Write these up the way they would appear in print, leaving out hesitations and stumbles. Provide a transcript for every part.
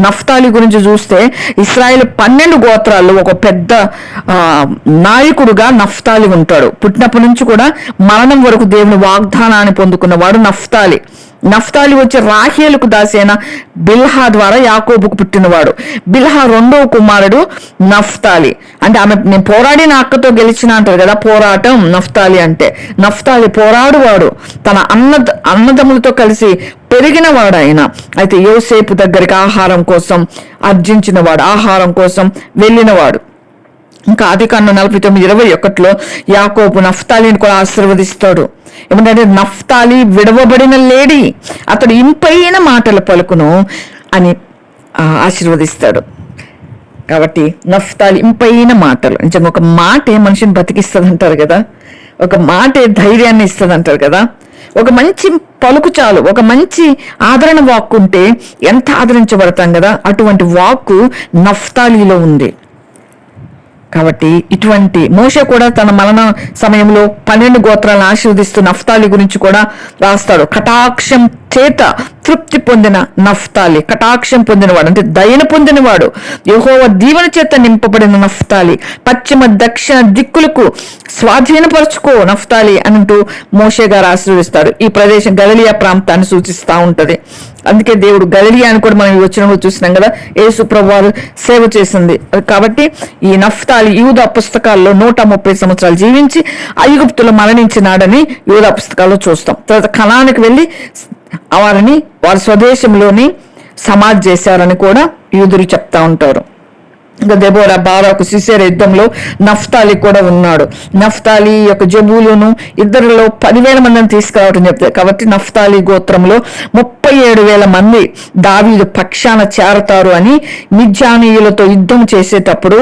Naphtali గురించి చూస్తే ఇశ్రాయేలు 12 గోత్రాల్లో ఒక పెద్ద నాయకుడుగా నఫ్తాలి ఉంటాడు. పుట్టినప్పటి నుంచి కూడా మరణం వరకు దేవుని వాగ్దానాన్ని పొందుకున్నవాడు నఫ్తాలి. నఫ్తాలి వచ్చి రాహేలుకు దాసైన బిల్హా ద్వారా యాకోబుకు పుట్టినవాడు. బిల్హా 2వ కుమారుడు నఫ్తాలి. అంటే ఆమె నేను పోరాడిన అక్కతో గెలిచిన అంటారు కదా, పోరాటం నఫ్తాలి అంటే. నఫ్తాలి పోరాడువాడు, తన అన్నదమ్ములతో కలిసి పెరిగినవాడు ఆయన. అయితే యోసేపు దగ్గరికి ఆహారం కోసం అర్జించినవాడు, ఆహారం కోసం వెళ్ళినవాడు. ఇంకా ఆదికాండం 49:21 యాకోబు నఫ్తాలిని కూడా ఆశీర్వదిస్తాడు. ఏమంటే నఫ్తాలి విడవబడిన లేడి, అతడు ఇంపైన మాటలు పలుకును అని ఆశీర్వదిస్తాడు. కాబట్టి నఫ్తాలి ఇంపైన మాటలు, నిజంగా ఒక మాటే మనిషిని బతికిస్తుంది అంటారు కదా, ఒక మాటే ధైర్యాన్ని ఇస్తుంది అంటారు కదా. ఒక మంచి పలుకు చాలు, ఒక మంచి ఆదరణ వాక్కు ఉంటే ఎంత ఆదరించబడతాం కదా, అటువంటి వాక్కు నఫ్తాలిలో ఉంది. కాబట్టి ఇటువంటి మోషే కూడా తన మరణ సమయంలో 12 గోత్రాలను ఆశీర్వదిస్తూ నఫ్తాలి గురించి కూడా రాస్తాడు. కటాక్షం చేత తృప్తి పొందిన నఫ్తాలి, కటాక్షం పొందినవాడు అంటే దయను పొందినవాడు, యెహోవా దీవెన చేత నింపబడిన నఫ్తాలి, పశ్చిమ దక్షిణ దిక్కులకు స్వాధీనపరచుకో నఫ్తాలి అంటూ మోషే గారు ఆశీర్వదిస్తాడు. ఈ ప్రదేశం గలిలియా ప్రాంతాన్ని సూచిస్తూ ఉంటది. అందుకే దేవుడు గలిలియా అని కూడా మనం వచనంలో చూసినాం కదా, యేసు ప్రభువారు సేవ చేసింది. కాబట్టి ఈ నఫ్తాలి యూదా పుస్తకాల్లో 130 సంవత్సరాలు జీవించి ఐగుప్తులో మరణించినాడని యూదా పుస్తకాల్లో చూస్తాం. తర్వాత కనానికి వెళ్ళి వారిని వారి స్వదేశంలోని సమాధి చేశారని కూడా యూదులు చెప్తా ఉంటారు. ఇంకా దెబోరా, బారాకు, సిసెరా యుద్ధంలో నఫ్తాలి కూడా ఉన్నాడు. నఫ్తాలి యొక్క జబూలును ఇద్దరిలో 10,000 మందిని తీసుకురావడం చెప్తారు. కాబట్టి నఫ్తాలి గోత్రంలో 37,000 మంది దావీదు పక్షాన చేరతారు అని మిద్యానీయులతో యుద్ధం చేసేటప్పుడు,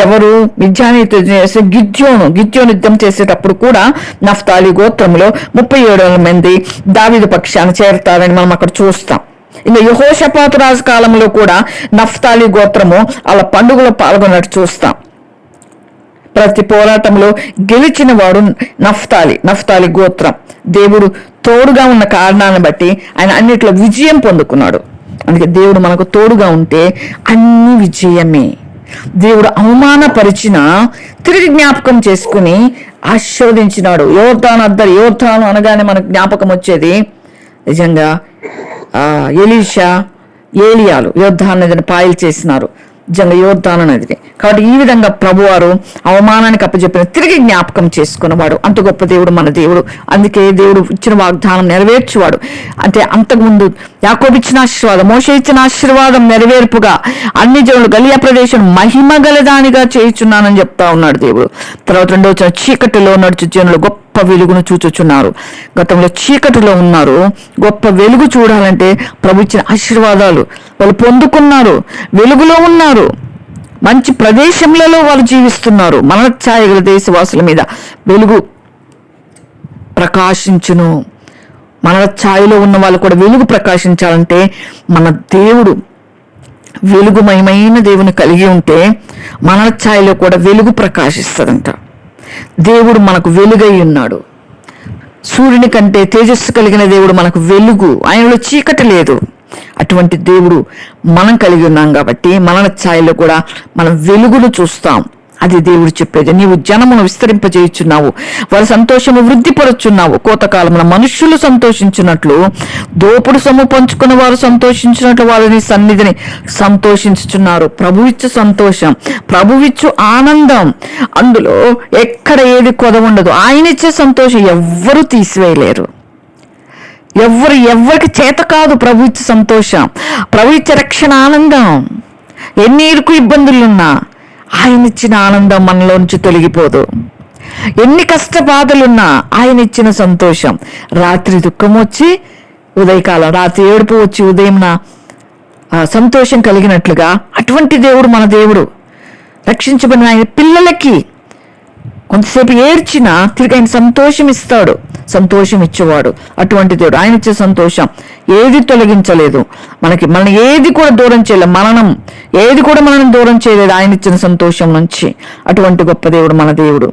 ఎవరు మిద్యానీయులతో చేసే గిద్యోను యుద్ధం చేసేటప్పుడు కూడా నఫ్తాలి గోత్రంలో 37,000 మంది దావీదు పక్షాన చేరతారని మనం అక్కడ చూస్తాం. ఇంకా యెహోషాపాతు రాజు కాలంలో కూడా నఫ్తాలి గోత్రము వాళ్ళ పండుగలో పాల్గొన్నట్టు చూస్తాం. ప్రతి పోరాటంలో గెలిచిన వాడు నఫ్తాలి గోత్రం. దేవుడు తోడుగా ఉన్న కారణాన్ని బట్టి ఆయన అన్నిట్లో విజయం పొందుకున్నాడు. అందుకే దేవుడు మనకు తోడుగా ఉంటే అన్ని విజయమే. దేవుడు అవమానపరిచిన తిరిగి జ్ఞాపకం చేసుకుని ఆశీర్వదించినాడు. యోర్దాను అనగానే మనకు జ్ఞాపకం వచ్చేది నిజంగా ఎలీషా, ఏలియాలు యోర్దాను నదిని పాయలు చేసినారు, నిజంగా యోర్దాను నదిని. కాబట్టి ఈ విధంగా ప్రభువారు అవమానానికి అప్పచెప్పిన తిరిగి జ్ఞాపకం చేసుకున్నవాడు. అంత గొప్ప దేవుడు మన దేవుడు. అందుకే దేవుడు ఇచ్చిన వాగ్దానం నెరవేర్చువాడు. అంటే అంతకుముందు యాకోబు ఇచ్చిన ఆశీర్వాదం, మోషే ఇచ్చిన ఆశీర్వాదం నెరవేర్పుగా అన్ని జనులు గలియా ప్రదేశం మహిమ గలదానిగా చేయుచున్నానని చెప్తా ఉన్నాడు దేవుడు. తర్వాత 2వ వచనం, చీకటిలో నడుచు జనులు గొప్ప వెలుగును చూచుచున్నారు. గతంలో చీకటిలో ఉన్నారు, గొప్ప వెలుగు చూడాలంటే ప్రభు ఇచ్చిన ఆశీర్వాదాలు వాళ్ళు పొందుకున్నారు, వెలుగులో ఉన్నారు, మంచి ప్రదేశంలో వాళ్ళు జీవిస్తున్నారు. మన ఛాయగల దేశవాసుల మీద వెలుగు ప్రకాశించును. మన ఛాయలో ఉన్న వాళ్ళు కూడా వెలుగు ప్రకాశించాలంటే మన దేవుడు వెలుగుమయమైన దేవుని కలిగి ఉంటే మన ఛాయలో కూడా వెలుగు ప్రకాశిస్తుందంట. దేవుడు మనకు వెలుగై ఉన్నాడు. సూర్యుని కంటే తేజస్సు కలిగిన దేవుడు మనకు వెలుగు, ఆయనలో చీకటి లేదు. అటువంటి దేవుడు మనం కలిగి ఉన్నాం కాబట్టి మన ఛాయలో కూడా మనం వెలుగును చూస్తాం. అది దేవుడు చెప్పేది. నీవు జనమును విస్తరింపజేయుచున్నావు, వారి సంతోషము వృద్ధిపరుచున్నావు. కోతకాలమున మనుష్యులు సంతోషించినట్లు, దోపుడు సొమ్ము పంచుకున్న వారు సంతోషించినట్లు వారిని సన్నిధిని సంతోషించుచున్నారు. ప్రభువిచ్చు సంతోషం, ప్రభువిచ్చు ఆనందం, అందులో ఎక్కడ ఏది కొద ఉండదు. ఆయన ఇచ్చే సంతోషం ఎవ్వరూ తీసివేయలేరు. ఎవరికి చేత కాదు ప్రభు ఇచ్చే సంతోషం, ప్రభు ఇచ్చే రక్షణ ఆనందం. ఎన్ని ఇరుకు ఇబ్బందులున్నా ఆయన ఇచ్చిన ఆనందం మనలో నుంచి తొలగిపోదు. ఎన్ని కష్టబాధలున్నా ఆయన ఇచ్చిన సంతోషం. రాత్రి దుఃఖం వచ్చి ఉదయకాలం, రాత్రి ఏడుపు వచ్చి ఉదయం సంతోషం కలిగినట్లుగా అటువంటి దేవుడు మన దేవుడు. రక్షించబడిన ఆయన పిల్లలకి కొంతసేపు ఏడ్చినా తిరిగి ఆయన సంతోషం ఇస్తాడు, సంతోషం ఇచ్చేవాడు. అటువంటి దేవుడు. ఆయన ఇచ్చే సంతోషం ఏది తొలగించలేదు మన ఏది కూడా దూరం చేయలేదు. ఏది కూడా మనల్ని దూరం చేయలేదు ఆయన ఇచ్చిన సంతోషం నుంచి. అటువంటి గొప్ప దేవుడు మన దేవుడు.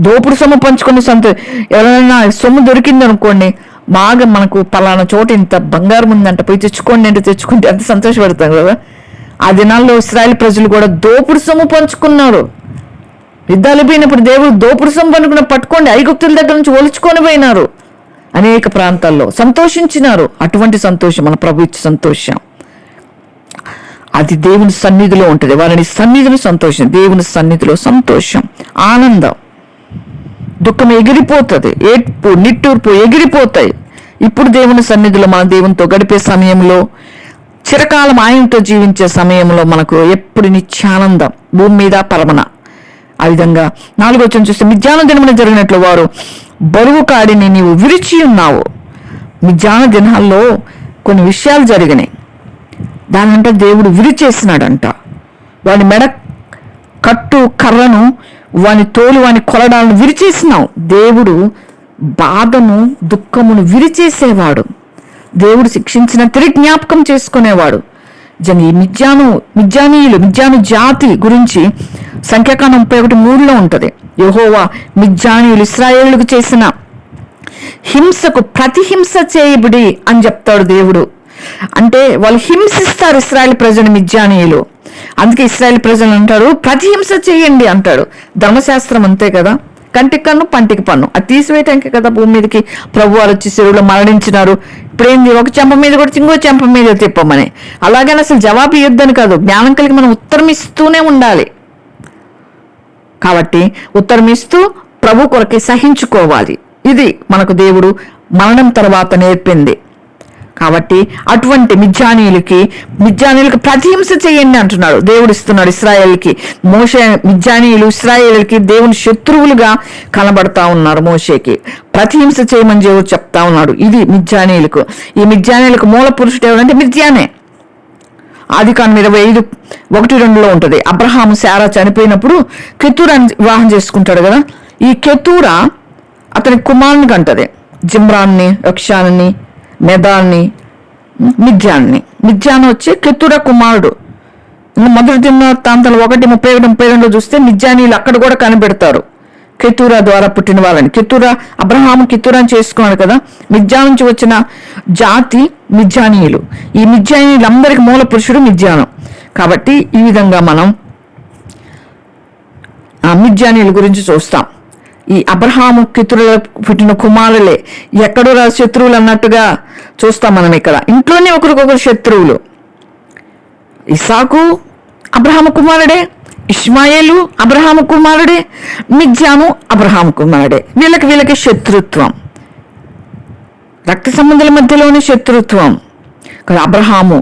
దోపుడు సొమ్ము పంచుకునే ఎవరైనా సొమ్ము దొరికింది అనుకోండి, బాగా మనకు పలానా చోట ఇంత బంగారం ఉందంట, పోయి తెచ్చుకోండి అంటే తెచ్చుకుంటే అంత సంతోషపడతాం కదా. ఆ దినాల్లో ఇశ్రాయేలు ప్రజలు కూడా దోపుడు సొమ్ము పంచుకున్నారు. యుద్ధాలు పోయినప్పుడు దేవుడు దోపుడు సొమ్ము పట్టుకోండి, ఐగుప్తుల దగ్గర నుంచి ఒలుచుకొని పోయినారు. అనేక ప్రాంతాల్లో సంతోషించినారు. అటువంటి సంతోషం మన ప్రభు ఇచ్చే సంతోషం. అది దేవుని సన్నిధిలో ఉంటుంది. వారిని సన్నిధిలో సంతోషం, దేవుని సన్నిధిలో సంతోషం, ఆనందం. దుఃఖం ఎగిరిపోతుంది, ఏడ్పు నిట్టూర్పు ఎగిరిపోతాయి. ఇప్పుడు దేవుని సన్నిధిలో మన దేవునితో గడిపే సమయంలో, చిరకాలం ఆయనతో జీవించే సమయంలో మనకు ఎప్పుడు నిత్యానందం, భూమి మీద పరమన. ఆ విధంగా 4వ వచనం చూస్తే, మిద్యాన దినమున జరిగినట్లు వారు బరువు కాడిని నీవు విరిచి ఉన్నావు. మిద్యాన దినాల్లో కొన్ని విషయాలు జరిగినాయి. దానంటే దేవుడు విరిచేసినాడంట. వాని మెడ కట్టు కర్రను, వాని తోలు, వాని కొలడాలను విరిచేసినావు. దేవుడు బాధను దుఃఖమును విరిచేసేవాడు. దేవుడు శిక్షించిన తిరిగి జ్ఞాపకం చేసుకునేవాడు. ఈ మిద్యాను జాతి గురించి సంఖ్యాకాండం 31:3 ఉంటుంది. యెహోవా మిద్యానీయులు ఇశ్రాయేలుకు చేసిన హింసకు ప్రతిహింస చేయబడి అని చెప్తాడు దేవుడు. అంటే వాళ్ళు హింసిస్తారు ఇశ్రాయేల్ ప్రజలు, మిద్యానీయులు. అందుకే ఇశ్రాయేల్ ప్రజలు అంటారు ప్రతిహింస చేయండి అంటాడు. ధర్మశాస్త్రం అంతే కదా, కంటికి కన్ను పంటికి పన్ను, అది తీసివేయటానికి కదా భూమి మీదకి ప్రభు వారు వచ్చి చెరువులో మరణించినారు. ఇప్పుడేంది, ఒక చెంప మీద కూడా ఇంకో చెంప మీద తిప్పమని. అలాగని అసలు జవాబు ఇవ్వద్దని కాదు, జ్ఞానం కలిగి మనం ఉత్తరం ఇస్తూనే ఉండాలి. కాబట్టి ఉత్తరం ఇస్తూ ప్రభు కొరకే సహించుకోవాలి. ఇది మనకు దేవుడు మరణం తర్వాత నేర్పింది. కాబట్టి అటువంటి మిద్యానీయులకు ప్రతిహింస చేయండి అంటున్నాడు దేవుడు, ఇస్తున్నాడు ఇశ్రాయేలుకి. మోషే మిద్యానీయులు ఇశ్రాయేలుకి దేవుని శత్రువులుగా కనబడతా ఉన్నారు. మోషేకి ప్రతిహింస చేయమని దేవుడు చెప్తా ఉన్నాడు. ఇది మిద్యానీయులకు. ఈ మిద్యానీయులకు మూల పురుషుడు ఎవరంటే మిద్యానే. ఆదికాండం 25:1-2 ఉంటుంది. అబ్రహాము శారా చనిపోయినప్పుడు కెతూరాని వివాహం చేసుకుంటాడు కదా. ఈ కెతూరా అతని కుమారుని కంటది. జిమ్రాన్ని, యక్షాన్ని, మెదాన్ని, మిద్యాను వచ్చి కెతూరా కుమారుడు. మొదటి దినవృత్తాంతాలు 1:31-32 చూస్తే మిద్యానీయులు అక్కడ కూడా కనిపెడతారు. కెతూరా ద్వారా పుట్టిన వాళ్ళని. అబ్రహాము కెతూరాని చేసుకున్నాడు కదా. మిద్యాను నుంచి వచ్చిన జాతి మిద్యానీయులు. ఈ మిద్యానీయులందరికీ మూల పురుషుడు మిద్యాను. కాబట్టి ఈ విధంగా మనం ఆ మిద్యానీయుల గురించి చూస్తాం. ఈ అబ్రహాము కెతూరా పుట్టిన కుమారులే ఎక్కడో శత్రువులు అన్నట్టుగా చూస్తాం మనం. ఇక్కడ ఇంట్లోనే ఒకరికొకరు శత్రువులు. ఇస్సాకు అబ్రహాము కుమారుడే, ఇష్మాయేలు అబ్రహాము కుమారుడే, మిద్యాను అబ్రహాము కుమారుడే. వీళ్ళకి శత్రుత్వం, రక్త సంబంధాల మధ్యలోనే శత్రుత్వం. కానీ అబ్రహాము,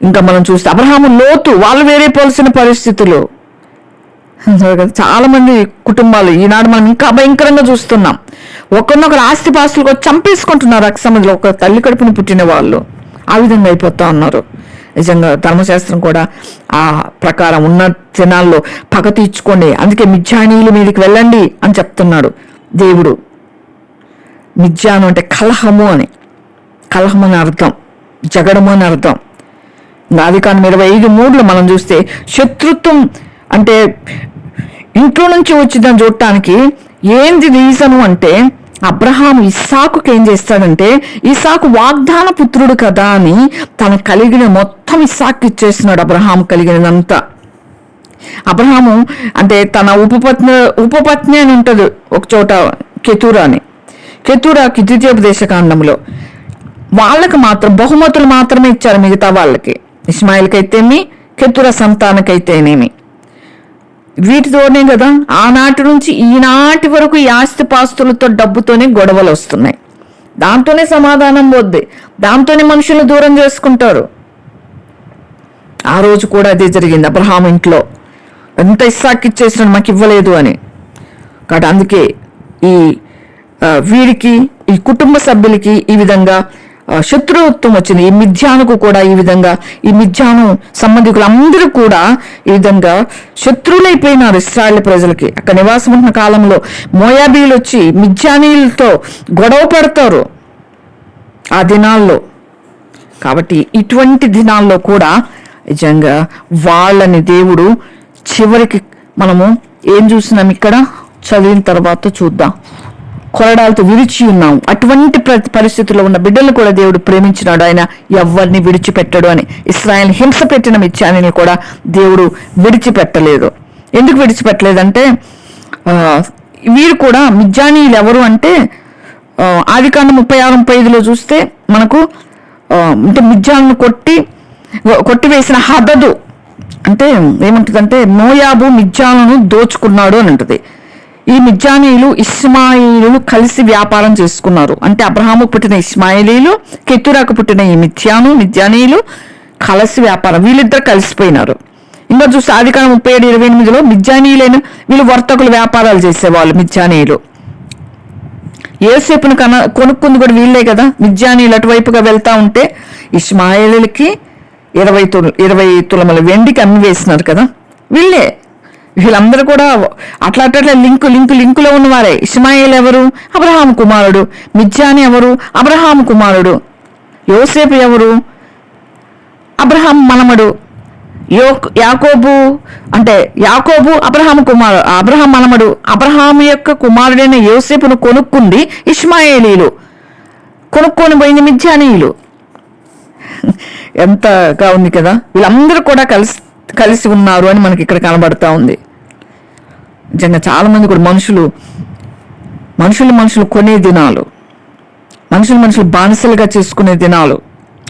ఇంకా మనం చూస్తే అబ్రహాము, లోతు, వాళ్ళు వేరే పోల్సిన పరిస్థితులు. చాలా మంది కుటుంబాలు ఈనాడు మనం ఇంకా భయంకరంగా చూస్తున్నాం. ఒకరినొకరు ఆస్తిపాస్తులు చంపేసుకుంటున్నారు. రక్త సంబంధాలు, ఒక తల్లి కడుపుని పుట్టిన వాళ్ళు ఆ విధంగా అయిపోతా ఉన్నారు. నిజంగా ధర్మశాస్త్రం కూడా ఆ ప్రకారం ఉన్న జనాల్లో పగ తీర్చుకోండి, అందుకే మిద్యానీయుల మీదకి వెళ్ళండి అని చెప్తున్నాడు దేవుడు. మిద్యాను అంటే కలహము అని అర్థం, జగడము అని అర్థం. ఆదికాండం 25:3 మనం చూస్తే శత్రుత్వం అంటే ఇంట్లో నుంచి వచ్చిందని చూడటానికి ఏంది రీజను అంటే, అబ్రహాము ఇస్సాకుకి ఏం చేస్తాడంటే, ఇస్సాకు వాగ్దాన పుత్రుడు కదా అని తన కలిగిన మొత్తం ఇస్సాకు ఇచ్చేస్తున్నాడు. అబ్రహాము కలిగినదంతా. అబ్రహాము అంటే తన ఉపపత్ని అని ఉంటుంది ఒక చోట, కెతూరాకి ద్వితీయోపదేశకాండంలో వాళ్ళకి మాత్రం బహుమతులు మాత్రమే ఇచ్చారు. మిగతా వాళ్ళకి, ఇస్మాయిల్కి అయితేమి, కెతూరా సంతానకైతేనేమి. వీటితోనే కదా ఆనాటి నుంచి ఈనాటి వరకు ఈ ఆస్తిపాస్తులతో, డబ్బుతోనే గొడవలు వస్తున్నాయి. దాంతోనే సమాధానం పోద్ది, దాంతోనే మనుషులు దూరం చేసుకుంటారు. ఆ రోజు కూడా అదే జరిగింది. అబ్రహాం ఇంట్లో ఎంత ఇస్సాకు ఇచ్చేసినాడు, మాకు ఇవ్వలేదు అని. కాబట్టి అందుకే వీరికి, ఈ కుటుంబ సభ్యులకి ఈ విధంగా శత్రుత్వం వచ్చింది. ఈ మిద్యానుకు కూడా ఈ విధంగా, ఈ మిద్యాను సంబంధికులు అందరూ కూడా ఈ విధంగా శత్రువులైపోయినారు ఇశ్రాయేలు ప్రజలకి. అక్కడ నివాసం ఉన్న కాలంలో మోయాబీలు వచ్చి మిద్యానీయులతో గొడవ పెడతారు ఆ దినాల్లో. కాబట్టి ఇటువంటి దినాల్లో కూడా నిజంగా వాళ్ళని దేవుడు చివరికి మనము ఏం చూసినాం ఇక్కడ చదివిన తర్వాత చూద్దాం. కొరడాలతో విరిచి ఉన్నాం. అటువంటి పరిస్థితుల్లో ఉన్న బిడ్డలను కూడా దేవుడు ప్రేమించినాడు. ఆయన ఎవరిని విడిచిపెట్టడు అని. ఇశ్రాయేల్ హింస పెట్టిన మిద్యానీయుని కూడా దేవుడు విడిచిపెట్టలేదు. ఎందుకు విడిచిపెట్టలేదంటే వీరు కూడా మిద్యానీయులు ఎవరు అంటే ఆదికాండం 36-35 చూస్తే మనకు అంటే మిద్యాను కొట్టివేసిన హదదు అంటే ఏమంటుందంటే మోయాబు మిద్యానును దోచుకున్నాడు అని ఉంటుంది. ఈ మిద్యానీయులు ఇష్మాయిలీలు కలిసి వ్యాపారం చేసుకున్నారు. అంటే అబ్రహాముకు పుట్టిన ఇష్మాయిలీలు, కెతురాకు పుట్టిన ఈ మిద్యానీయులు కలిసి వ్యాపారం, వీళ్ళిద్దరు కలిసిపోయినారు. ఇంకా చూస్తే ఆదికాండం 37-28 మిద్యానీయులైన వీళ్ళు వర్తకులు వ్యాపారాలు చేసేవాళ్ళు. మిద్యానీయులు యోసేపును కొనుక్కుంది కూడా వీళ్ళే కదా. మిద్యానీయులు అటువైపుగా వెళ్తా ఉంటే ఇష్మాయిలీలకి 20 తులముల వెండికి అమ్మి వేసినారు కదా వీళ్ళే. వీళ్ళందరూ కూడా అట్లా లింకులో ఉన్నవారే. ఇష్మాయిల్ ఎవరు? అబ్రహాము కుమారుడు. మిద్యాని ఎవరు? అబ్రహాము కుమారుడు. యోసేపు ఎవరు? అబ్రహాం మనమడు. యాకోబు అబ్రహాం మనమడు. అబ్రహాం యొక్క కుమారుడైన యోసేపును కొనుక్కుంది ఇష్మాయేలీలు, కొనుక్కొని పోయింది మిద్యానీయులు. ఎంతగా ఉంది కదా. వీళ్ళందరూ కూడా కలిసి ఉన్నారు అని మనకి ఇక్కడ కనబడతా ఉంది. నిజంగా చాలా మంది కూడా మనుషులు కొనే దినాలు, మనుషులు బానిసలుగా చేసుకునే దినాలు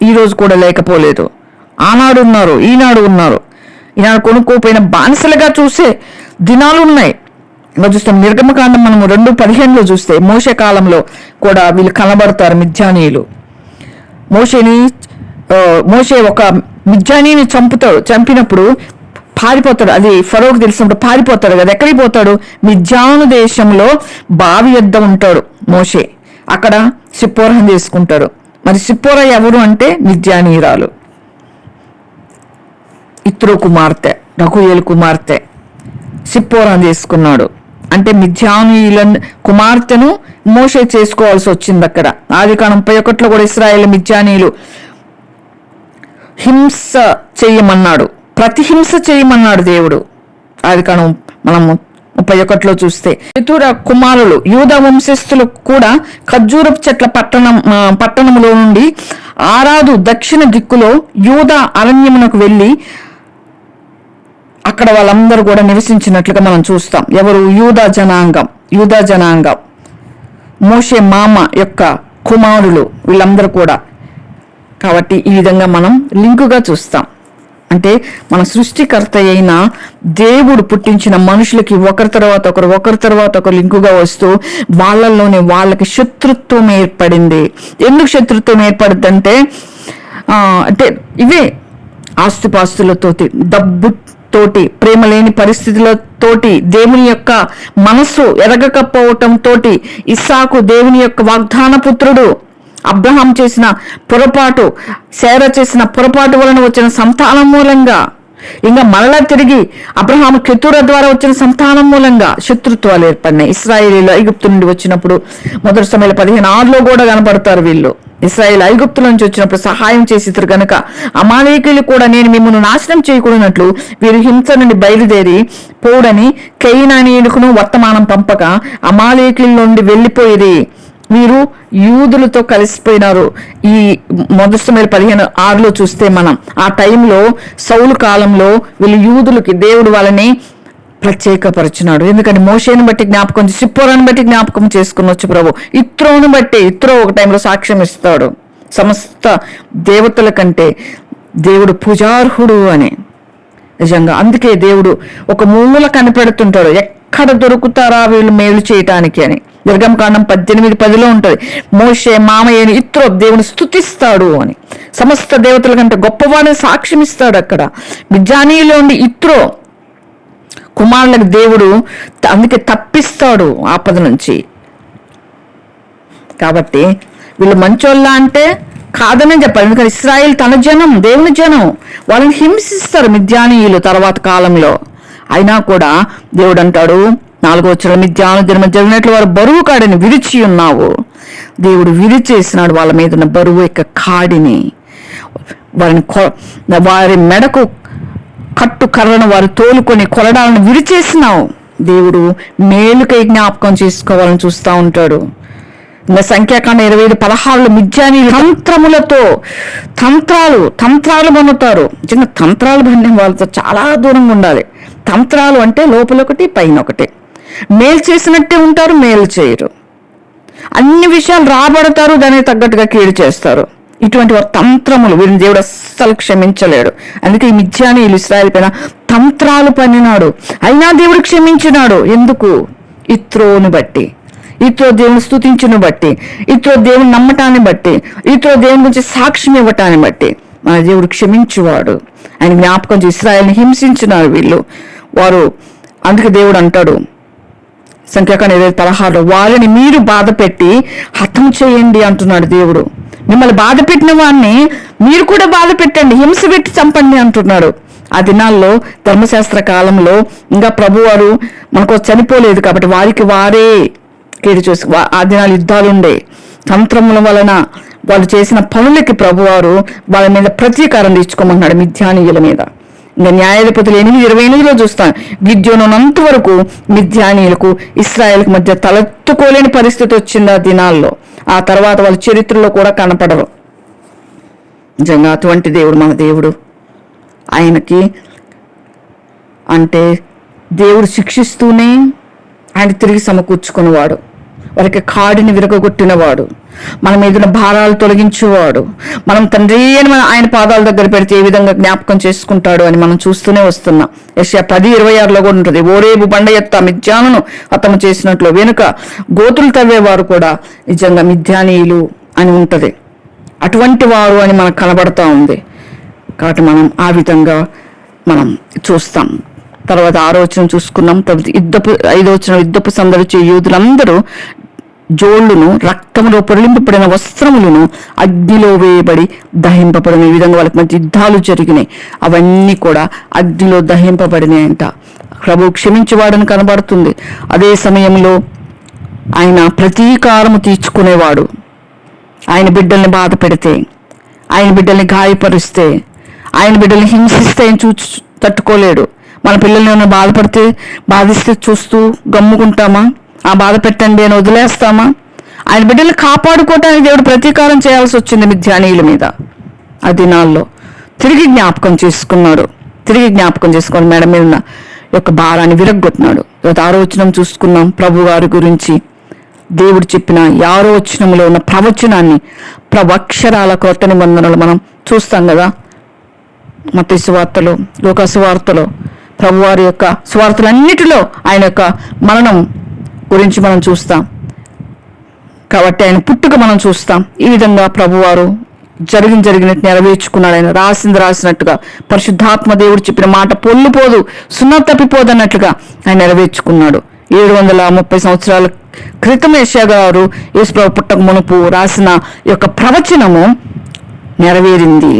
ఈరోజు కూడా లేకపోలేదు. ఆనాడు ఉన్నారు, ఈనాడు ఉన్నారు. ఈనాడు కొనుక్కోపోయిన బానిసలుగా చూసే దినాలు ఉన్నాయి. ఇంకా చూస్తే నిర్గమకాండం మనము 2:15 చూస్తే మోషే కాలంలో కూడా వీళ్ళు కనబడతారు మిద్యానీయులు. మోషే ఒక మిద్యానీని చంపినప్పుడు పారిపోతాడు. అది ఫరోకు తెలిసినప్పుడు పారిపోతాడు కదా. ఎక్కడికి పోతాడు? మిద్యాను దేశంలో బావి యొద్ద ఉంటాడు మోషే. అక్కడ సిప్పోరాను చేసుకుంటాడు. మరి సిప్పోరా ఎవరు అంటే మిద్యానీయురాలు, ఇత్రో కుమార్తె, రఘుయేలు కుమార్తె సిప్పోరాను చేసుకున్నాడు. అంటే మిద్యానీయుల కుమార్తెను మోషే చేసుకోవాల్సి వచ్చింది అక్కడ. ఆదికాండం 31 కూడా ఇశ్రాయేలు మిద్యానీయులు హింస చేయమన్నాడు, ప్రతిహింస చేయమన్నాడు దేవుడు. ఆదికాండం మనము 31 చూస్తే కెతురా కుమారులు యూదా వంశస్థులు కూడా ఖర్జూరపు చెట్ల పట్టణంలో నుండి ఆరాదు దక్షిణ దిక్కులో యూదా అరణ్యమునకు వెళ్ళి అక్కడ వాళ్ళందరూ కూడా నివసించినట్లుగా మనం చూస్తాం. ఎవరు? యూదా జనాంగం, మోషే మామ యొక్క కుమారులు వీళ్ళందరూ కూడా. కాబట్టి ఈ విధంగా మనం లింకుగా చూస్తాం. అంటే మన సృష్టికర్త అయిన దేవుడు పుట్టించిన మనుషులకి ఒకరి తర్వాత ఒకరు లింకుగా వస్తూ వాళ్ళల్లోనే వాళ్ళకి శత్రుత్వం ఏర్పడింది. ఎందుకు శత్రుత్వం ఏర్పడుతుందంటే అంటే ఇవే ఆస్తిపాస్తులతోటి, డబ్బుతోటి, ప్రేమ లేని పరిస్థితులతోటి, దేవుని యొక్క మనస్సు ఎరగకపోవటంతో, ఇస్సాకు దేవుని యొక్క వాగ్దాన పుత్రుడు, అబ్రహాం చేసిన పొరపాటు, శారా చేసిన పొరపాటు వలన వచ్చిన సంతానం మూలంగా, ఇంకా మరలా తిరిగి అబ్రహాము కెతురా ద్వారా వచ్చిన సంతానం మూలంగా శత్రుత్వాలు ఏర్పడినాయి. ఇశ్రాయేలీలు ఐగుప్తు నుండి వచ్చినప్పుడు 1 సమూయేలు 15:6 కూడా కనపడతారు. వీళ్ళు ఇశ్రాయేలు ఐగుప్తు నుంచి వచ్చినప్పుడు సహాయం చేసిరు కనుక అమాలేకీయులు కూడా నేను మిమ్మల్ని నాశనం చేయకూడనట్లు వీరు హింస నుండి బయలుదేరి పోడని కయీనానీయులకును వర్తమానం పంపక అమాలేకీయుల నుండి వెళ్ళిపోయిరి. వీరు యూదులతో కలిసిపోయినారు. ఈ 1 సమూయేలు 15:6 చూస్తే మనం ఆ టైంలో సౌలు కాలంలో వీళ్ళు యూదులకి దేవుడు వాళ్ళని ప్రత్యేకపరిచినాడు. ఎందుకంటే మోషేను బట్టి జ్ఞాపకం, సిప్పోరాను బట్టి జ్ఞాపకం చేసుకునొచ్చు ప్రభు. ఇత్రోను బట్టి, ఇత్రో ఒక టైంలో సాక్ష్యం ఇస్తాడు సమస్త దేవతల కంటే దేవుడు పూజార్హుడు అని. నిజంగా అందుకే దేవుడు ఒక మూల కనిపెడుతుంటాడు, ఎక్కడ దొరుకుతారా వీళ్ళు మేలు చేయటానికి అని. నిర్గమకాండం 18:10 ఉంటుంది. మోషే మామయ్యని ఇత్రో దేవుని స్తుతిస్తాడు అని. సమస్త దేవతల కంటే గొప్పవాడిని సాక్ష్యం ఇస్తాడు అక్కడ. మిద్యానీయులో ఉండి ఇత్రో కుమారులకు దేవుడు అందుకే తప్పిస్తాడు ఆపద నుంచి. కాబట్టి వీళ్ళు మంచోళ్ళ అంటే కాదనే చెప్పాలి. ఎందుకంటే ఇశ్రాయేల్ తన జనం, దేవుని జనం, వాళ్ళని హింసిస్తారు మిద్యానీయులు తర్వాత కాలంలో. అయినా కూడా దేవుడు అంటాడు 4వ వచనం, మిద్యాను దినము జరిగినట్లు వారు బరువు కాడిని విరిచి ఉన్నావు. దేవుడు విరిచేసినాడు వాళ్ళ మీద ఉన్న బరువు యొక్క కాడిని. వారి మెడకు కట్టు కర్రను వారు తోలుకొని కొరడాలను విరిచేసినావు. దేవుడు మేలుకై జ్ఞాపకం చేసుకోవాలని చూస్తూ ఉంటాడు. ఇంకా సంఖ్యాకాండం 25:16 మిద్యానీయులు తంత్రాలు పన్నుతారు. చిన్న తంత్రాలు పన్నే వాళ్ళతో చాలా దూరంగా ఉండాలి. తంత్రాలు అంటే లోపల ఒకటి పైన ఒకటి. మేలు చేసినట్టే ఉంటారు, మేలు చేయరు. అన్ని విషయాలు రాబడతారు, దానికి తగ్గట్టుగా కీడు చేస్తారు. ఇటువంటి వారు తంత్రములు, వీరిని దేవుడు అస్సలు క్షమించలేడు. అందుకే ఈ మిద్యానీయులు ఇశ్రాయేలు పైన తంత్రాలు పన్నినాడు, అయినా దేవుడు క్షమించినాడు. ఎందుకు? ఇత్రోని బట్టి, ఇత్రో దేవుని స్తుతించును బట్టి, ఇత్రో దేవుని నమ్మటాన్ని బట్టి, ఇత్రో దేవుని గురించి సాక్ష్యం ఇవ్వటాన్ని బట్టి మన దేవుడు క్షమించువాడు. ఆయన జ్ఞాపకం చేసి ఇశ్రాయేలుని హింసించినారు వీళ్ళు వారు. అందుకే దేవుడు అంటాడు సంఖ్యాకాండం 25:16 వారిని మీరు బాధ పెట్టి హతం చేయండి అంటున్నాడు దేవుడు. మిమ్మల్ని బాధ పెట్టిన వారిని మీరు కూడా బాధ పెట్టండి, హింస పెట్టి చంపండి అంటున్నాడు. ఆ దినాల్లో ధర్మశాస్త్ర కాలంలో ఇంకా ప్రభువారు మనకు చనిపోలేదు కాబట్టి వారికి వారే కీడు చూసి ఆ దినాలు యుద్ధాలుండే. తంత్రముల వలన వాళ్ళు చేసిన పనులకి ప్రభువారు వాళ్ళ మీద ప్రతీకారం తీర్చుకోమన్నాడు మిద్యానీయుల మీద. ఇంకా న్యాయాధిపతులు 8:28 చూస్తాం, గిద్యోనున్నంత వరకు మిద్యానీయులకు ఇశ్రాయేలుకు మధ్య తలెత్తుకోలేని పరిస్థితి వచ్చింది ఆ దినాల్లో. ఆ తర్వాత వాళ్ళ చరిత్రలో కూడా కనపడరు. నిజంగా అటువంటి దేవుడు మన దేవుడు. ఆయనకి అంటే దేవుడు శిక్షిస్తూనే ఆయన తిరిగి సమకూర్చుకునేవాడు, వారికి కాడిని విరగొట్టినవాడు, మన మీదున్న భారాలు తొలగించేవాడు. మనం తండ్రి అని మనం ఆయన పాదాల దగ్గర పెడితే ఏ విధంగా జ్ఞాపకం చేసుకుంటాడు అని మనం చూస్తూనే వస్తున్నాం. యెషయా 10:26 కూడా ఉంటుంది, ఓరేబు బండ ఎత్త మిద్యానును హతము చేసినట్లు వెనుక గోతులు తవ్వేవారు కూడా నిజంగా మిద్యానీయులు అని ఉంటది. అటువంటి వారు అని మనకు కనబడతా ఉంది. కాబట్టి మనం ఆ విధంగా మనం చూస్తాం. తర్వాత 6వ వచనం చూసుకున్నాం. తర్వాత 5వ వచనం, యుద్ధపు సందడి చే యూదులందరూ జోళ్లును రక్తంలో పొరలింపబడిన వస్త్రములను అగ్నిలో వేయబడి దహింపబడిన. ఈ విధంగా వాళ్ళకి మధ్య యుద్ధాలు జరిగినాయి. అవన్నీ కూడా అగ్నిలో దహింపబడినాయి అంట. ప్రభు క్షమించేవాడని కనబడుతుంది. అదే సమయంలో ఆయన ప్రతీకారము తీర్చుకునేవాడు. ఆయన బిడ్డల్ని బాధ పెడితే, ఆయన బిడ్డల్ని గాయపరిస్తే, ఆయన బిడ్డల్ని హింసిస్తే ఆయన తట్టుకోలేడు. మన పిల్లల్ని ఏమైనా బాధిస్తే చూస్తూ గమ్ముకుంటామా? ఆ బాధ పెట్టండి అని వదిలేస్తామా? ఆయన బిడ్డల్ని కాపాడుకోవటానికి దేవుడు ప్రతీకారం చేయాల్సి వచ్చింది మిద్యానీయుల మీద. ఆ దినాల్లో తిరిగి జ్ఞాపకం చేసుకొని మేడ మీద యొక్క భారాన్ని విరగ్గొట్టినాడు. 6వ వచనం చూసుకున్నాం. ప్రభు వారి గురించి దేవుడు చెప్పిన 6వ వచనంలో ఉన్న ప్రవచనాన్ని, అక్షరాల క్రొత్త నిబంధనలు మనం చూస్తాం కదా. మత్తయి సువార్తలో, లూకా సువార్తలో, ప్రభువారి యొక్క సువార్తలన్నిటిలో ఆయన యొక్క మరణం గురించి మనం చూస్తాం. కాబట్టి ఆయన పుట్టుక మనం చూస్తాం. ఈ విధంగా ప్రభువారు జరిగినట్టు నెరవేర్చుకున్నాడు. ఆయన రాసినట్టుగా పరిశుద్ధాత్మ దేవుడు చెప్పిన మాట పొల్లుపోదు, సున్నా తప్పిపోదు అన్నట్లుగా ఆయన నెరవేర్చుకున్నాడు. 730 సంవత్సరాల క్రితం యెషయా గారు యేసుప్రభు పుట్టక మునుపు రాసిన యొక్క ప్రవచనము నెరవేరింది.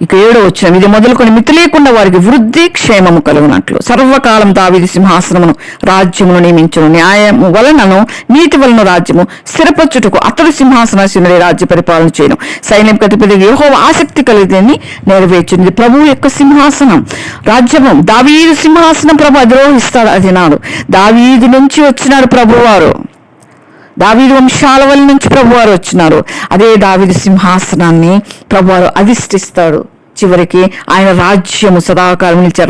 ఇక 7వ వచనం, ఇది మొదలుకొని మితి లేకుండా వారికి వృద్ధి క్షేమము కలుగునట్లు సర్వకాలం దావీదు సింహాసనమును రాజ్యమును నియమించును. న్యాయము వలనను నీతి వలన రాజ్యము స్థిరపరచుటకు అతడు సింహాసనాసీనుడై రాజ్య పరిపాలన చేయను. సైన్యం అధిపతి యెహోవా ఆసక్తి కలిగిందని నెరవేర్చింది. ప్రభువు యొక్క సింహాసనం, రాజ్యము, దావీదు సింహాసనం ప్రభు అధిరోహిస్తాడు. అది నాడు దావీదు నుంచి వచ్చినాడు ప్రభువారు. దావీదు వంశాల వల్ల నుంచి ప్రభువారు వచ్చినారు. అదే దావీదు సింహాసనాన్ని ప్రభువారు అధిష్ఠిస్తాడు. చివరికి ఆయన రాజ్యము సదాకాలం నిలిచే